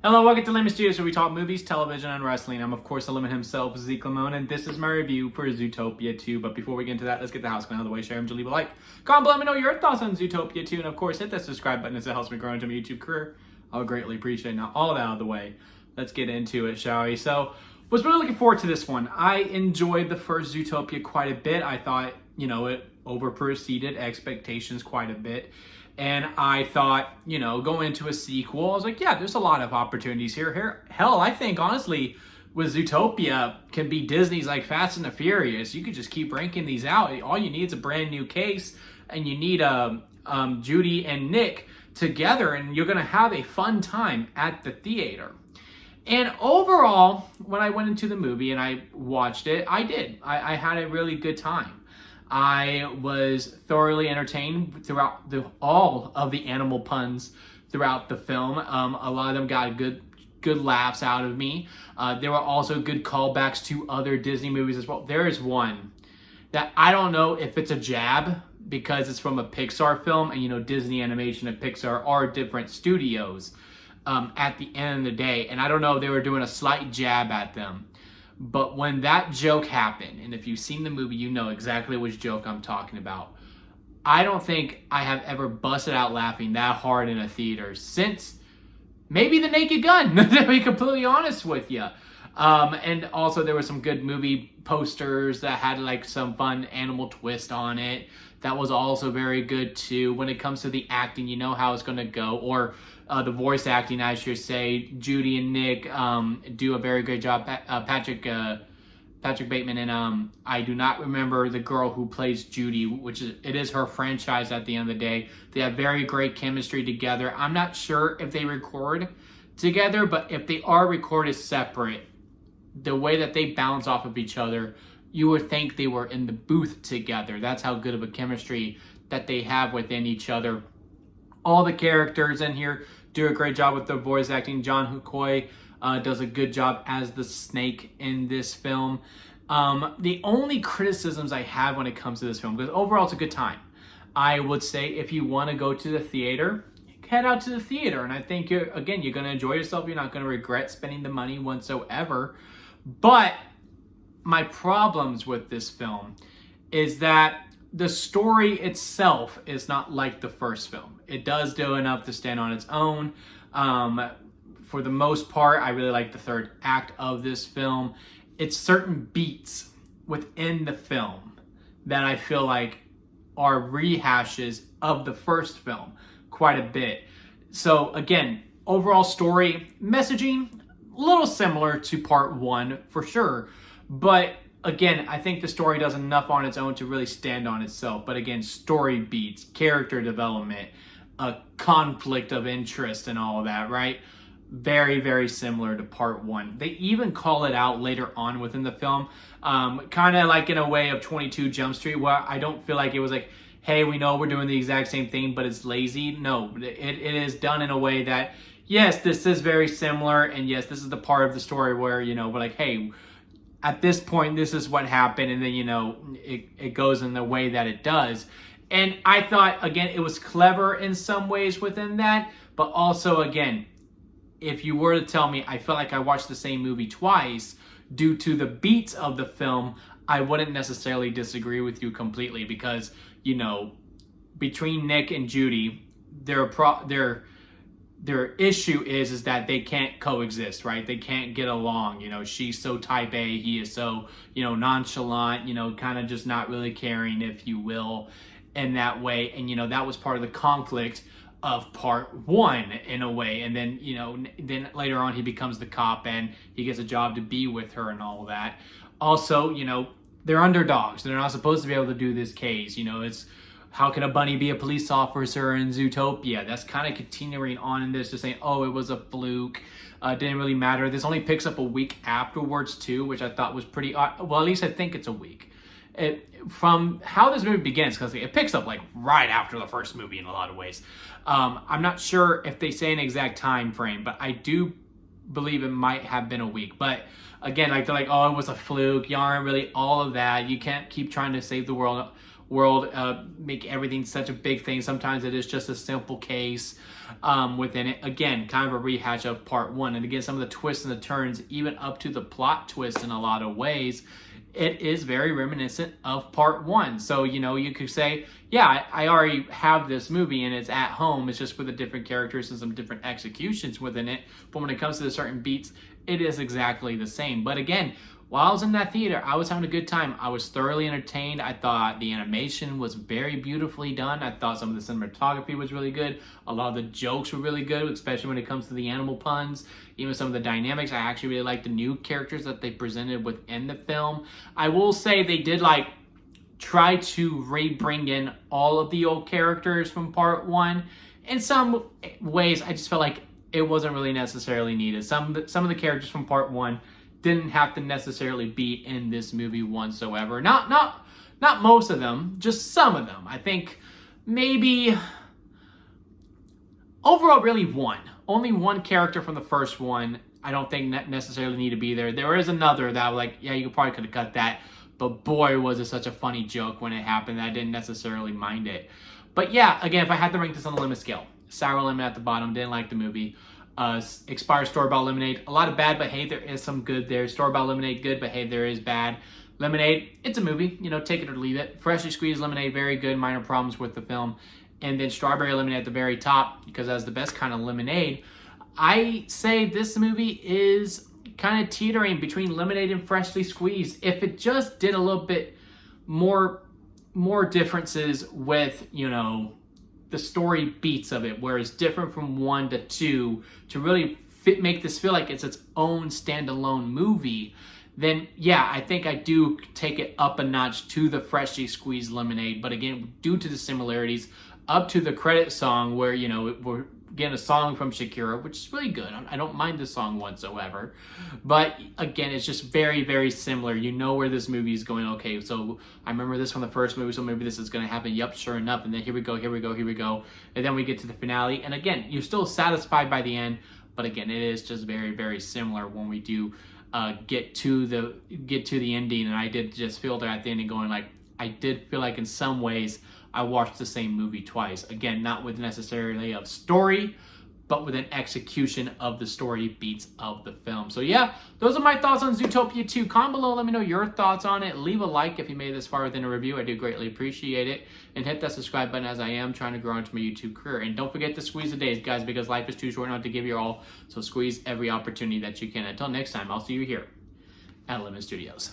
Hello, welcome to Lemon Studios, where we talk movies, television, and wrestling. I'm, of course, the Lemon himself, Zeke Lamone, and this is my review for Zootopia 2. But before we get into that, let's get the house clean out of the way. Share and leave a like. Comment below, let me know your thoughts on Zootopia 2. And, of course, hit that subscribe button as it helps me grow into my YouTube career. I would greatly appreciate it. Now, all of that out of the way, let's get into it, shall we? So, was really looking forward to this one. I enjoyed the first Zootopia quite a bit. I thought, it over-proceeded expectations quite a bit. And I thought, going into a sequel, I was like, yeah, there's a lot of opportunities here. Hell, I think, honestly, with Zootopia can be Disney's like Fast and the Furious. You could just keep ranking these out. All you need is a brand new case, and you need Judy and Nick together, and you're going to have a fun time at the theater. And overall, when I went into the movie and I watched it, I had a really good time. I was thoroughly entertained throughout all of the animal puns throughout the film. A lot of them got good laughs out of me. There were also good callbacks to other Disney movies as well. There is one that I don't know if it's a jab because it's from a Pixar film, and Disney Animation and Pixar are different studios at the end of the day. And I don't know if they were doing a slight jab at them. But when that joke happened, and if you've seen the movie, you know exactly which joke I'm talking about. I don't think I have ever busted out laughing that hard in a theater since maybe The Naked Gun, to be completely honest with you. And also there were some good movie posters that had like some fun animal twist on it. That was also very good too. When it comes to the acting, you know how it's going to go. Or the voice acting, I should say. Judy and Nick do a very great job. Patrick Bateman and I do not remember the girl who plays Judy, it is her franchise at the end of the day. They have very great chemistry together. I'm not sure if they record together, but if they are recorded separate, the way that they bounce off of each other, you would think they were in the booth together. That's how good of a chemistry that they have within each other. All the characters in here do a great job with their voice acting. John Hukoi does a good job as the snake in this film. The only criticisms I have when it comes to this film, because overall it's a good time, I would say if you want to go to the theater, head out to the theater. And I think, you're going to enjoy yourself. You're not going to regret spending the money whatsoever. But my problems with this film is that the story itself is not like the first film. It does do enough to stand on its own. For the most part, I really like the third act of this film. It's certain beats within the film that I feel like are rehashes of the first film quite a bit. So again, overall story, messaging, a little similar to part one for sure. But again, I think the story does enough on its own to really stand on itself. But again, story beats, character development, a conflict of interest and all of that, right? Very, very similar to part one. They even call it out later on within the film, kind of like in a way of 22 Jump Street, where I don't feel like it was like, hey, we know we're doing the exact same thing, but it's lazy. No, it is done in a way that, yes, this is very similar, and yes, this is the part of the story where, we're like, hey, at this point, this is what happened, and then, it goes in the way that it does. And I thought, again, it was clever in some ways within that, but also, again, if you were to tell me I felt like I watched the same movie twice due to the beats of the film, I wouldn't necessarily disagree with you completely because, between Nick and Judy, their issue is that they can't coexist, right? They can't get along. She's so type A, he is so, nonchalant, kind of just not really caring, if you will, in that way. And, that was part of the conflict of part one in a way. And then, then later on he becomes the cop and he gets a job to be with her and all that. Also, they're underdogs. They're not supposed to be able to do this case. It's, how can a bunny be a police officer in Zootopia? That's kind of continuing on in this to say, oh, it was a fluke. Didn't really matter. This only picks up a week afterwards too, which I thought was pretty odd. Well, at least I think it's a week. From how this movie begins, because it picks up like right after the first movie in a lot of ways. I'm not sure if they say an exact time frame, but I do believe it might have been a week. But again, they're like, oh, it was a fluke. You aren't really all of that. You can't keep trying to save the world. world, make everything such a big thing. Sometimes it is just a simple case within it. Again, kind of a rehash of part one. And again, some of the twists and the turns, even up to the plot twist in a lot of ways, it is very reminiscent of part one. So, you know, you could say, yeah, I already have this movie and it's at home. It's just with the different characters and some different executions within it. But when it comes to the certain beats, it is exactly the same. But again, while I was in that theater, I was having a good time. I was thoroughly entertained. I thought the animation was very beautifully done. I thought some of the cinematography was really good. A lot of the jokes were really good, especially when it comes to the animal puns. Even some of the dynamics. I actually really liked the new characters that they presented within the film. I will say they did try to bring in all of the old characters from part one. In some ways, I just felt like it wasn't really necessarily needed. Some of the characters from part one didn't have to necessarily be in this movie whatsoever. Not most of them, just some of them. I think maybe overall really one. Only one character from the first one I don't think necessarily need to be there. There is another that yeah, you probably could have cut that. But boy, was it such a funny joke when it happened that I didn't necessarily mind it. But yeah, again, if I had to rank this on the lemon scale, sour lemon at the bottom, didn't like the movie. Expired store-bought lemonade, a lot of bad, but hey, there is some good there. Store-bought lemonade, good, but hey, there is bad. Lemonade, it's a movie, you know, take it or leave it. Freshly squeezed lemonade, very good, minor problems with the film. And then strawberry lemonade at the very top, because that's the best kind of lemonade. I say this movie is kind of teetering between lemonade and freshly squeezed. If it just did a little bit more differences with, you know, the story beats of it, where it's different from 1 to 2, to really make this feel like it's its own standalone movie, then yeah, I think I do take it up a notch to the freshly squeezed lemonade. But again, due to the similarities, up to the credit song where, you know, we're getting a song from Shakira, which is really good. I don't mind the song whatsoever. But again, it's just very, very similar. You know where this movie is going. Okay, so I remember this from the first movie, so maybe this is going to happen. Yep, sure enough. And then here we go. And then we get to the finale. And again, you're still satisfied by the end. But again, it is just very, very similar when we do get to the ending. And I did just feel there at the ending going I did feel like in some ways I watched the same movie twice. Again, not with necessarily a story, but with an execution of the story beats of the film. So yeah, those are my thoughts on Zootopia 2. Comment below, let me know your thoughts on it. Leave a like if you made it this far within a review. I do greatly appreciate it. And hit that subscribe button, as I am trying to grow into my YouTube career. And don't forget to squeeze the days, guys, because life is too short not to give your all. So squeeze every opportunity that you can. Until next time, I'll see you here at Lemon Studios.